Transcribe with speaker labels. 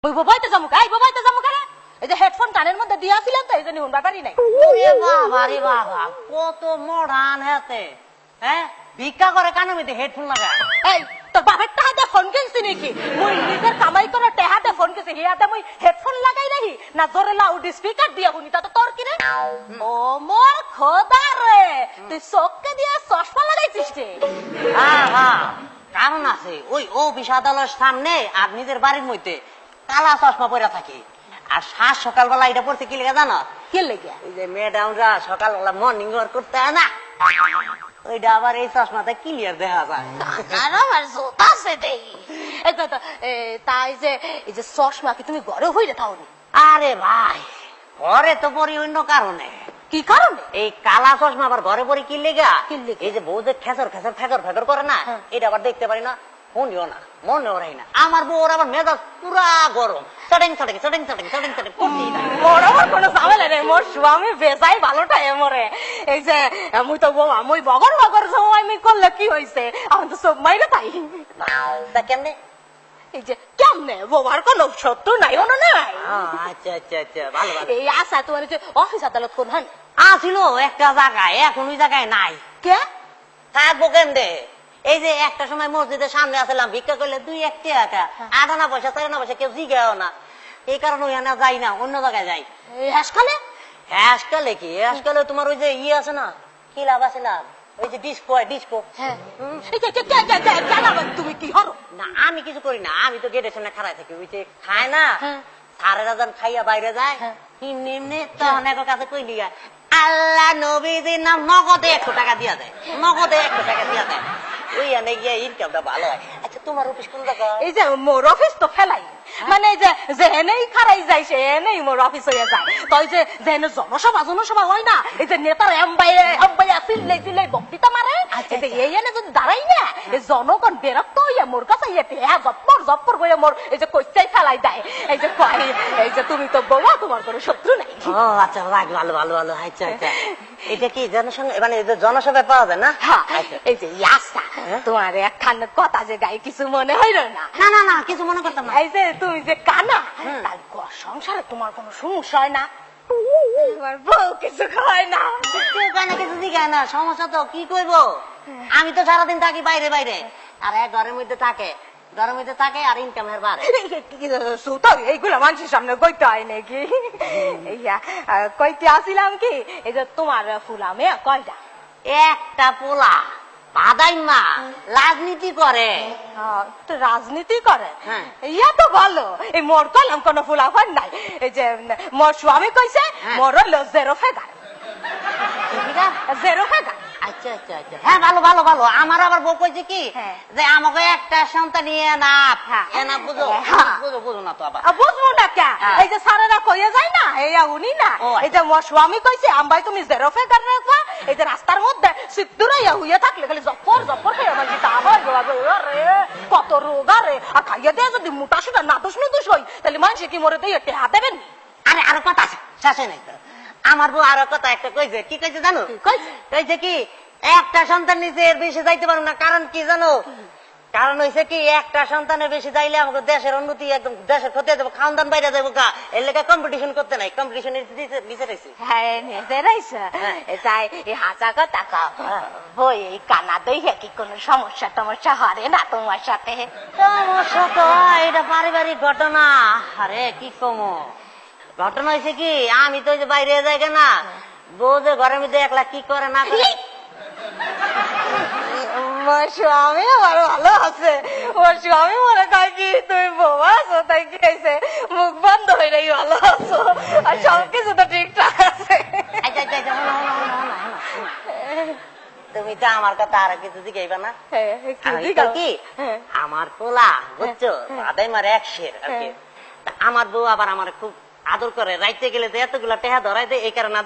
Speaker 1: ওই বাবাইতে যামু গাই বাবাইতে যামু কেন এই যে হেডফোন কানের মধ্যে দিয়া ছিলাম তো এইজন্য হুন ব্যাপারই নাই
Speaker 2: ওরে বাবা রে বাবা কত মডার্ন হাতে হ্যাঁ ভিক্ষা করে কানে মধ্যে হেডফোন লাগায়
Speaker 1: এই তোর বাপের টাহাতে ফোন কিনছি নাকি মুই নিজের কামাই করে টাহাতে ফোন কিনছি হিয়াতে মুই হেডফোন লাগাই রাহি না জোরে লাউড স্পিকার দিয়া শুনি তা তো তোর কি রে ও মোর খোদা রে তুই চোখকে দিয়ে চশমা লাগাইছিস রে
Speaker 2: হ্যাঁ হ্যাঁ কারণ আছে ওই অফিস আদালতের সামনে আর নিজের বাড়ির মধ্যে কালা চশমা পরে থাকে আর সাত সকালবেলা এটা পড়তে কি লেগে জানো
Speaker 1: কি লেগে
Speaker 2: এই যে ম্যাডামরা সকালবেলা মর্নিং ওয়াক করতে হয় না ওইটা আবার এই চশমাতে ক্লিয়ার দেখা যায়
Speaker 1: আর আমার জোতা আছে দেখি এই তো তাই যে এই যে চশমা কি তুমি ঘরে হইরে থাও নি
Speaker 2: আরে ভাই ঘরে তো পরি অন্য কারণে
Speaker 1: কি কারণে
Speaker 2: এই কালা চশমা আবার ঘরে পরে কি লেগা
Speaker 1: কি লেগা?
Speaker 2: এই যে বউ যে খেসর খেসর ফেকর ফেকর করে না এটা আবার দেখতে পারি না শুনিও না মনেও রাই না আমার বউর আবার মেজাজ পুরা গরম চটেং চটেং চটেং চটেং চটেং চটেং করতেই না
Speaker 1: মোর আমার কোনো ঝামেলা নেই মোর স্বামী বেজাই ভালোটাই মরে এই যে মুই তো বউ আমি বগর বগর আমি করলে কি হয়েছে আমি তো সব মাইরে তাই
Speaker 2: তা কেমনে
Speaker 1: এই যে কেমনে বউয়ার কোনো শত্রু নাই হনো নাই
Speaker 2: আচ্ছা আচ্ছা আচ্ছা ভালো ভালো
Speaker 1: এই আশা তোমার যে অফিস আদালত কোন হান
Speaker 2: আসিল একটা জায়গায় এখন ওই জায়গায় নাই
Speaker 1: কে
Speaker 2: থাকবো কেমনে এই যে একটা সময় মসজিদের সামনে আসলাম ভিক্ষা করলে 2-1 টাকা আধা পয়সা 4 পয়সা কেউ জিগাও না এই কারণে ওই না যাই না অন্য জায়গায় যাই
Speaker 1: এই হাসকালে
Speaker 2: হ্যাসকালে কি হ্যাসকালে তোমার ওই যে ইয়ে আছে না কি লাভ আছে না ওই যে ডিস্কো ডিস্কো
Speaker 1: হ্যাঁ এই যে তুমি কি হরো
Speaker 2: না আমি কিছু করি না আমি তো গেটের সামনে খাড়াই থাকি ওই যে খায় না সাড়ে রাজান খাইয়া বাইরে যায় এমনি এমনি তখন এক কাছে কই লিগা আল্লাহ নবীজির নাম নগদে 100 টাকা দিয়া দেয় নগদে 100 টাকা দিয়া দেয় ওই আনে গিয়ে ইনকামটা ভালো হয় আচ্ছা তোমার অফিস কোন জায়গা
Speaker 1: এই যে মোর অফিস তো ফেলাই মানে যে এনেই খারাই যায় সে এনেই মোর অফিস হইয়া যায় তো যে যেন জনসভা হয় না এই যে নেতার এমবাইয়া চিল্লাই বক্তৃতা মারে এই এনে যদি দাঁড়াই না এই জনগণ বিরক্ত হইয়া মোর কাছে হ্যাঁ জপ্পর হইয়া মোর এই যে কইচাই ফেলাই দেয় এই যে কয় এই যে তুমি তো বউয়া তোমার কোনো শত্রু নাই
Speaker 2: ও আচ্ছা ভালো ভালো ভালো আচ্ছা আচ্ছা এটা কি জনসংখ্যা মানে জনসভায় পাওয়া যায় না
Speaker 1: এই যে ইয়াসা তোমার একখান কথা যে গাই কিছু মনে হইল না
Speaker 2: না না না কিছু মনে করতাম না
Speaker 1: এই যে তুমি যে কানা তার সংসারে তোমার কোনো সমস্যা হয় না তোমার বউ কিছু খায় না
Speaker 2: কেউ কানে কিছু দিগায় না সমস্যা তো কি করবো আমি তো সারাদিন থাকি বাইরে বাইরে আর এক ঘরের মধ্যে থাকে আর ইনকামের বাড়ে
Speaker 1: এইগুলো মানুষের সামনে কইতে হয় নাকি কইতে আসিলাম কি এই যে তোমার ফুলা মেয়ে কয়টা
Speaker 2: একটা পোলা বাদাইমা রাজনীতি করে
Speaker 1: রাজনীতি করে ইয়া তো ভালো এই মোর কলাম কোন ফুলা ফান নাই এই যে মোর স্বামী কইছে মোর হলো 0 ফেগার
Speaker 2: আচ্ছা আচ্ছা আচ্ছা হ্যাঁ ভালো ভালো ভালো আমার আবার বউ কইছে কি যে আমাকে একটা সন্তান এনা বুঝো বুঝো না তো আবার
Speaker 1: বুঝবো না কে এই যে সারারা কইয়া যায় না এই উনি না এই যে মোর স্বামী কইছে আমবাই তুমি 0 ফেগার রাখবা এই যে রাস্তার মধ্যে সিদ্ধুরাইয়া হইয়া থাকলে খালি জপ্পর খেয়ে আমার যেটা আবার রে কত রোগ আরে আর খাইয়া দিয়ে যদি মোটা সুটা নাদুস নুদুস হই তাহলে মানুষ কি মরে দিয়ে টেহা দেবেন
Speaker 2: আরে আরো কথা আছে শাসে নাই তো আমার বউ আরো কথা একটা কইছে কি কইছে জানো কইছে কি একটা সন্তান নিচে এর বেশি যাইতে পারবো না কারণ কি জানো কারণ হইছে কি একটা সন্তানের বেশি যাইলে আমাকে দেশের উন্নতি একদম দেশের ক্ষতি যাবো খাওয়ান দান বাইরে যাবো গা এর লেগে কম্পিটিশন করতে নাই কম্পিটিশন নিচে রয়েছে
Speaker 1: তাই এই হাজা কথা বই এই কানা দইয়া কি কোনো সমস্যা হরে না তোমার সাথে
Speaker 2: সমস্যা তো এটা পারিবারিক ঘটনা আরে কি কমো ঘটনা হয়েছে কি আমি তো যে বাইরে যাই না বউ যে ঘরের মধ্যে একলা কি করে না করে
Speaker 1: স্বামী আমার ভালো আছে ওর স্বামী মনে কয় কি তুমি বউ আছো তাই কি হয়েছে মুখ বন্ধ হয়ে নাই ভালো আছো আর সবকিছু তো ঠিকঠাক আছে
Speaker 2: তুমি তো আমার কথা আর কিছু জিগাইবা না কি আমার পোলা বুঝছো দাদাই মার 100 আর কি আমার বউ আবার আমার খুব আদর করে রাইতে গেলে যে এতগুলা টেহা ধরাই দেয় এই কারণে